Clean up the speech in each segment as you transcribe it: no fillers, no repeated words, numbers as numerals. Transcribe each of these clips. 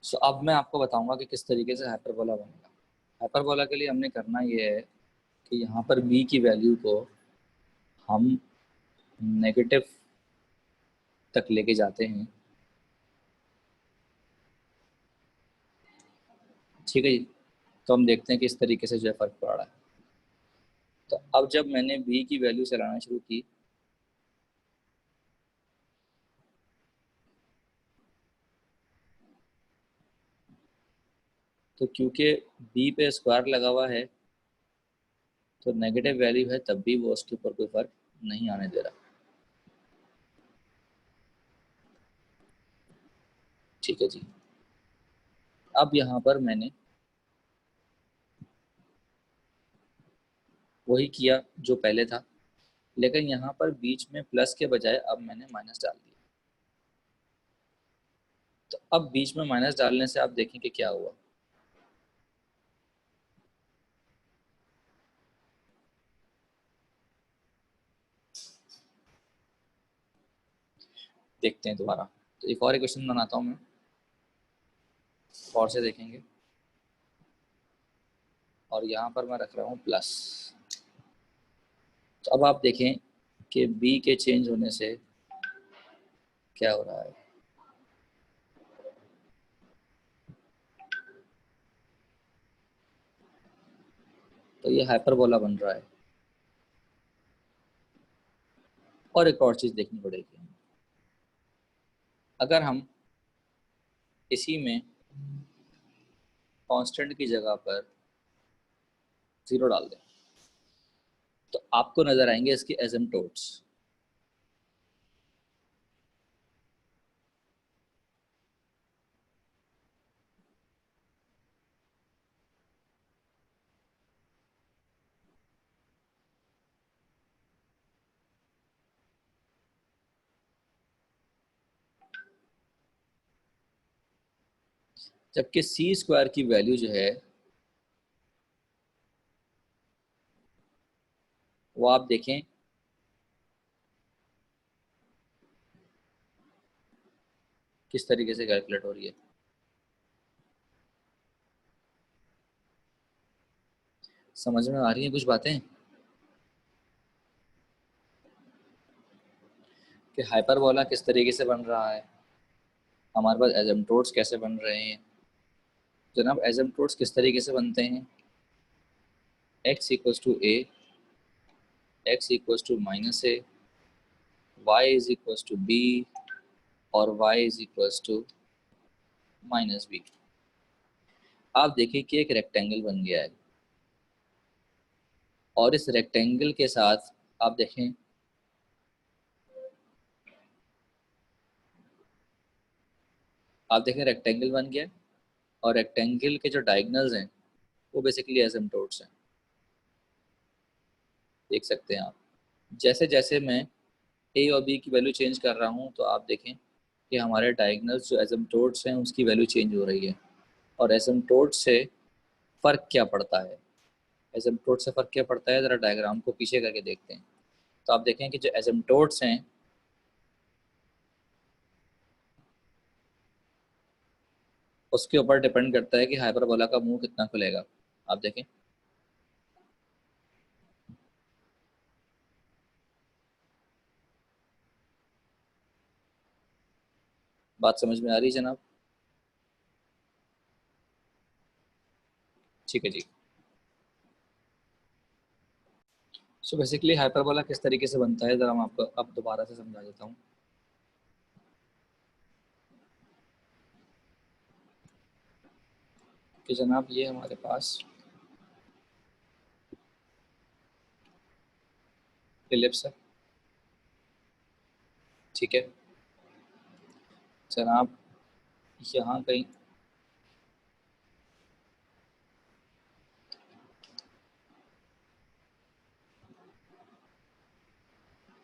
सो अब मैं आपको बताऊंगा कि किस तरीके से हाइपरबोला बनेगा। हाइपरबोला के लिए हमने करना ये है कि यहाँ पर b की वैल्यू को हम नेगेटिव तक लेके जाते हैं, ठीक है जी। तो हम देखते हैं कि इस तरीके से जो है फर्क पड़ रहा है। तो अब जब मैंने b की वैल्यू से लाना शुरू की, तो क्योंकि b पे स्क्वायर लगा हुआ है तो नेगेटिव वैल्यू है तब भी वो उसके ऊपर कोई फर्क नहीं आने दे रहा, ठीक है जी। अब यहाँ पर मैंने वही किया जो पहले था, लेकिन यहाँ पर बीच में प्लस के बजाय अब मैंने माइनस डाल दिया। तो अब बीच में माइनस डालने से आप देखें कि क्या हुआ। देखते हैं दोबारा। तो एक और इक्वेशन बनाता हूँ मैं, और से देखेंगे। और यहाँ पर मैं रख रहा हूँ प्लस। तो अब आप देखें कि b के चेंज होने से क्या हो रहा है। तो ये हाइपरबोला बन रहा है। और एक और चीज़ देखनी पड़ेगी, अगर हम इसी में कांस्टेंट की जगह पर 0 डाल दें तो आपको नजर आएंगे इसके एसिम्पटोट्स। जबकि सी स्क्वायर की वैल्यू जो है वो आप देखें किस तरीके से कैलकुलेट हो रही है। समझ में आ रही है कुछ बातें कि हाइपरबोला किस तरीके से बन रहा है, हमारे पास एसिम्पटोट्स कैसे बन रहे हैं। जनाब एसिम्पटोट्स किस तरीके से बनते हैं, x equals to A, x equals to minus A, y is equals to B और y is equals to minus B. आप देखिए कि एक रेक्टेंगल बन गया है और इस रेक्टेंगल के साथ आप देखें रेक्टेंगल बन गया और रेक्टेंगल के जो डायगोनल्स हैं वो बेसिकली एसिम्पटोट्स हैं। देख सकते हैं आप, जैसे जैसे मैं ए और बी की वैल्यू चेंज कर रहा हूँ तो आप देखें कि हमारे डायगोनल्स जो एसिम्पटोट्स हैं उसकी वैल्यू चेंज हो रही है। और एसिम्पटोट से फ़र्क क्या पड़ता है, एसिम्पटोट से फ़र्क क्या पड़ता है, ज़रा डायग्राम को पीछे करके देखते हैं। तो आप देखें कि जो एसिम्पटोट्स हैं उसके ऊपर डिपेंड करता है कि हाइपरबोला का मुंह कितना खुलेगा। आप देखें बात समझ में आ रही है जनाब, ठीक है जी। सो बेसिकली हाइपरबोला किस तरीके से बनता है ज़रा मैं आपको अब दोबारा से समझा देता हूँ। कि जनाब ये हमारे पास एलिप्स है, ठीक है जनाब। यहाँ कहीं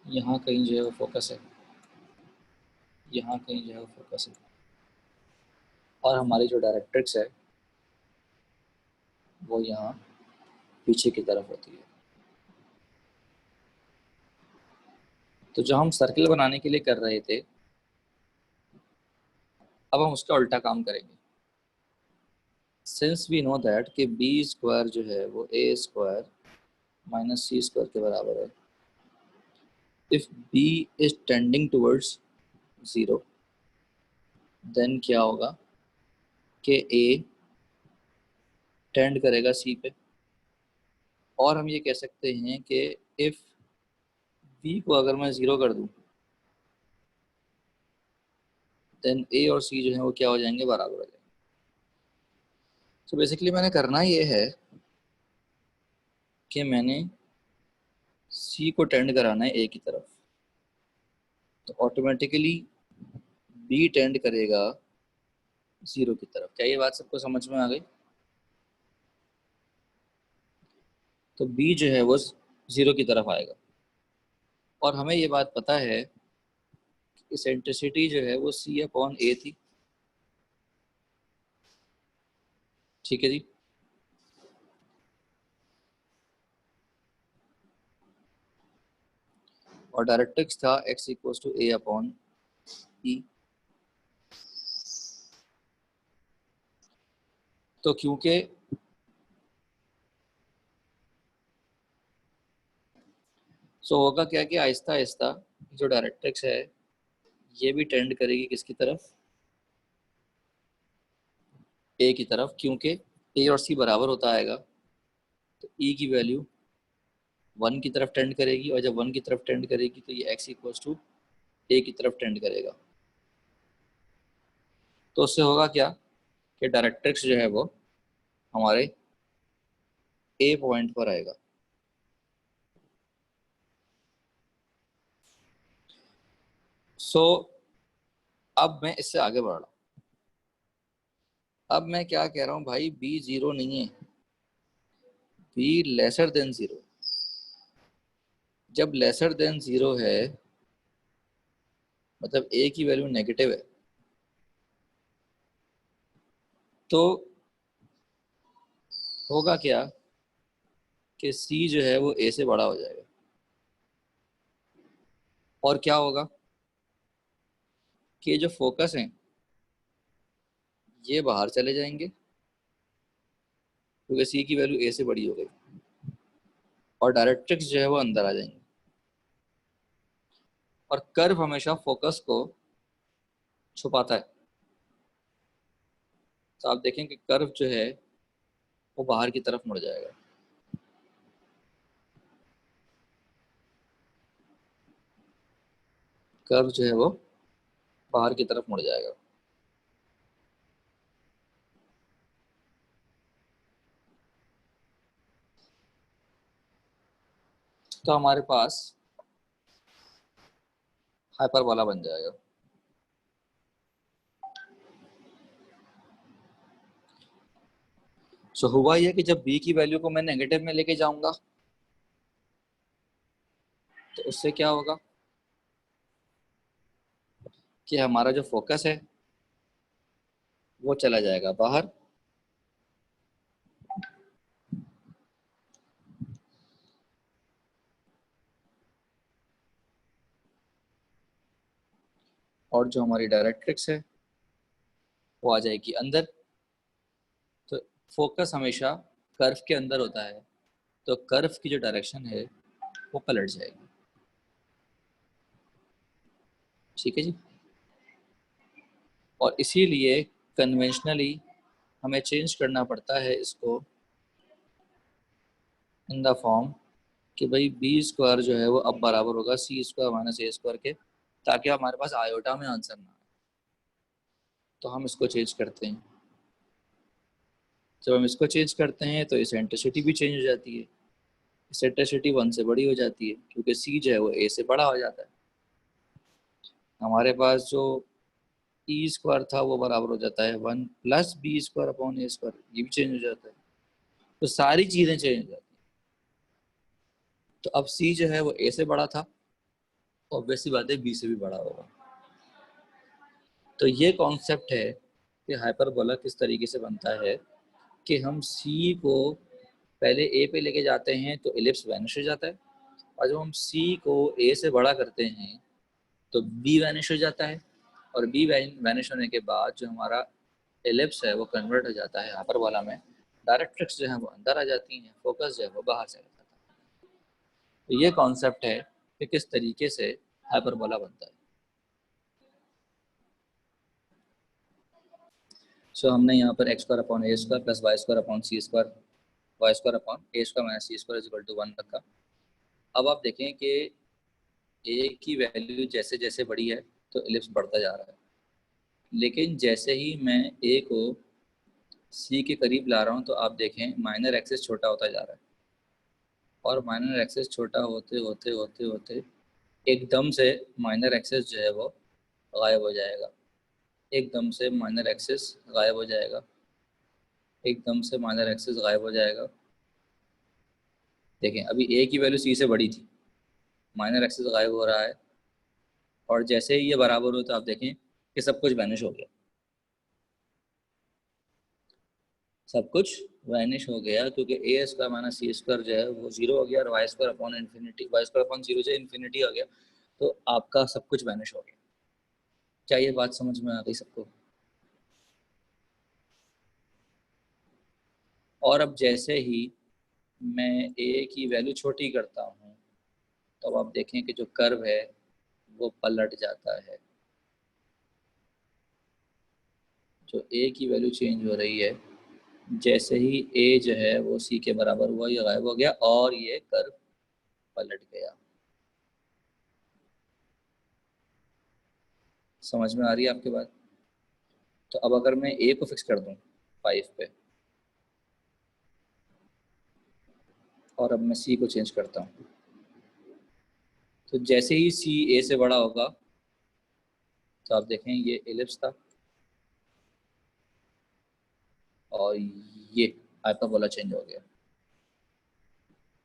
यहाँ कहीं जो है वो फोकस है, यहाँ कहीं जो है वो फोकस है। और हमारी जो डायरेक्ट्रिक्स है वो यहाँ पीछे की तरफ होती है। तो जो हम सर्कल बनाने के लिए कर रहे थे अब हम उसका उल्टा काम करेंगे। सिंस वी नो दैट कि बी स्क्वायर जो है वो A square minus C square के बराबर है, if B is tending towards 0 then क्या होगा कि ए टेंड करेगा सी पे, और हम ये कह सकते हैं कि इफ बी को अगर मैं 0 कर दूं देन ए और सी जो है वो क्या हो जाएंगे, बराबर हो जाएंगे। तो बेसिकली मैंने करना ये है कि मैंने सी को टेंड कराना है ए की तरफ, तो ऑटोमेटिकली बी टेंड करेगा 0 की तरफ। क्या ये बात सबको समझ में आ गई? तो बी जो है वो 0 की तरफ आएगा, और हमें ये बात पता है कि इसेंट्रिसिटी जो है वो सी अपॉन ए थी। ठीक है जी। और डायरेक्ट्रिक्स था x equals to a upon e. तो क्योंकि होगा क्या कि आहिस्ता आहिस्ता जो डायरेक्ट्रिक्स है ये भी टेंड करेगी किसकी तरफ, ए की तरफ, क्योंकि ए और सी बराबर होता आएगा तो ई की वैल्यू 1 की तरफ टेंड करेगी, और जब 1 की तरफ टेंड करेगी तो ये x इक्वल्स टू ए की तरफ टेंड करेगा। तो उससे होगा क्या कि डायरेक्ट्रिक्स जो है वो हमारे ए पॉइंट पर आएगा। सो अब मैं इससे आगे बढ़ रहा हूँ। अब मैं क्या कह रहा हूँ भाई, बी 0 नहीं है, बी लेसर देन 0। जब लेसर देन 0 है मतलब ए की वैल्यू नेगेटिव है, तो होगा क्या कि सी जो है वो ए से बड़ा हो जाएगा, और क्या होगा कि जो फोकस हैं ये बाहर चले जाएंगे क्योंकि सी की वैल्यू ए से बड़ी हो गई, और डायरेक्ट्रिक्स जो है वो अंदर आ जाएंगे। और कर्व हमेशा फोकस को छुपाता है, तो आप देखें कि कर्व जो है वो बाहर की तरफ मुड़ जाएगा। कर्व जो है वो बाहर की तरफ मुड़ जाएगा। तो हमारे पास हाइपरबोला बन जाएगा। सो हुआ ये कि जब b की वैल्यू को मैं नेगेटिव में लेके जाऊंगा तो उससे क्या होगा कि हमारा जो फोकस है वो चला जाएगा बाहर, और जो हमारी डायरेक्ट्रिक्स है वो आ जाएगी अंदर। तो फोकस हमेशा कर्व के अंदर होता है, तो कर्व की जो डायरेक्शन है वो पलट जाएगी। ठीक है जी। और इसीलिए कन्वेंशनली हमें चेंज करना पड़ता है इसको इन द फॉर्म कि भाई बी स्क्वायर जो है वो अब बराबर होगा सी स्क्वायर माइनस ए स्क्वायर के, ताकि हमारे पास आयोटा में आंसर ना आए। तो हम इसको चेंज करते हैं। जब हम इसको चेंज करते हैं तो इसेंट्रिसिटी भी चेंज हो जाती है। इसेंट्रिसिटी 1 से बड़ी हो जाती है क्योंकि सी जो है वो ए से बड़ा हो जाता है। हमारे पास जो ई स्क्वायर था वो बराबर हो जाता है 1 plus B square upon A square, ये भी चेंज हो जाता है। तो सारी चीज़ें चेंज हो जाती हैं। तो अब सी जो है वो ए से बड़ा था, ऑब्वियसली बात है बी से भी बड़ा होगा। तो ये कॉन्सेप्ट है कि हाइपरबोला किस तरीके से बनता है कि हम सी को पहले ए पे लेके जाते हैं तो इलिप्स वैनिश हो जाता है, और जब हम सी को ए से बड़ा करते हैं तो बी वैनिश हो जाता है, और बी वैनिश होने के बाद जो हमारा एलिप्स है वो कन्वर्ट हो जाता है हाइपरबोला में, डायरेक्ट्रिक्स जो है वो अंदर आ जाती हैं, फोकस जो है वो बाहर चला जाता है। तो ये कॉन्सेप्ट है कि किस तरीके से हाइपरबोला बनता है। सो हमने यहाँ पर x square upon A square plus y square upon C square, y square upon A square minus C square is equal to 1 रखा। अब आप देखें कि ए की वैल्यू जैसे जैसे बढ़ी है तो एलिप्स बढ़ता जा रहा है, लेकिन जैसे ही मैं ए को सी के करीब ला रहा हूँ तो आप देखें माइनर एक्सिस छोटा होता जा रहा है, और माइनर एक्सिस छोटा होते होते होते होते एकदम से माइनर एक्सिस जो है वो गायब हो जाएगा, एकदम से माइनर एक्सिस गायब हो जाएगा, एकदम से माइनर एक्सिस गायब हो जाएगा। देखें अभी ए की वैल्यू सी से बड़ी थी, माइनर एक्सिस गायब हो रहा है, और जैसे ही ये बराबर हो तो आप देखें कि सब कुछ वैनिश हो गया, सब कुछ वैनिश हो गया, क्योंकि A square minus C square जो है वो जीरो हो गया, और y square upon infinity, y square upon zero से इन्फिनिटी आ गया, तो आपका सब कुछ वैनिश हो गया। क्या ये बात समझ में आ गई सबको? और अब जैसे ही मैं ए की वैल्यू छोटी करता हूँ तो अब आप देखें कि जो कर्व है वो पलट जाता है, जो ए की वैल्यू चेंज हो रही है, जैसे ही ए जो है वो सी के बराबर हुआ ये गायब हो गया और ये कर्व पलट गया। समझ में आ रही है आपकी बात? तो अब अगर मैं ए को फिक्स कर दूं 5 पे, और अब मैं सी को चेंज करता हूँ, तो जैसे ही सी ए से बड़ा होगा तो आप देखें ये एलिप्स था और ये हाइपरबोला चेंज हो गया।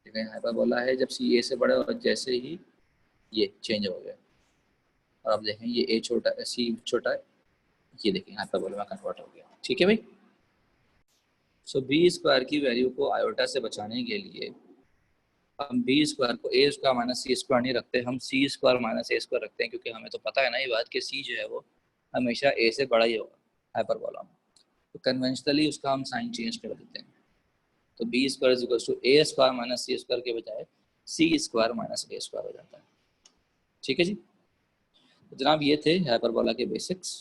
देखें हाइपरबोला है जब सी ए से बड़ा, और जैसे ही ये चेंज हो गया, और आप देखें ये ए छोटा है, सी छोटा है, ये देखें हाइपरबोला में कन्वर्ट हो गया। ठीक है भाई। सो बी स्क्वायर की वैल्यू को आयोटा से बचाने के लिए हम बी स्क्वायर को ए स्क्वायर माइनस सी स्क्वायर नहीं रखते, हम सी स्क्वायर माइनस ए स्क्वायर रखते हैं, क्योंकि हमें तो पता है ना ये बात कि सी जो है वो हमेशा ए से बड़ा ही होगा हाइपरबोला में। तो कन्वेंशनली उसका हम साइन चेंज कर देते हैं, तो B square is equal to A square minus C square के बजाय C square minus A square हो जाता है। ठीक है जी। तो जनाब ये थे हाइपरबोला के बेसिक्स।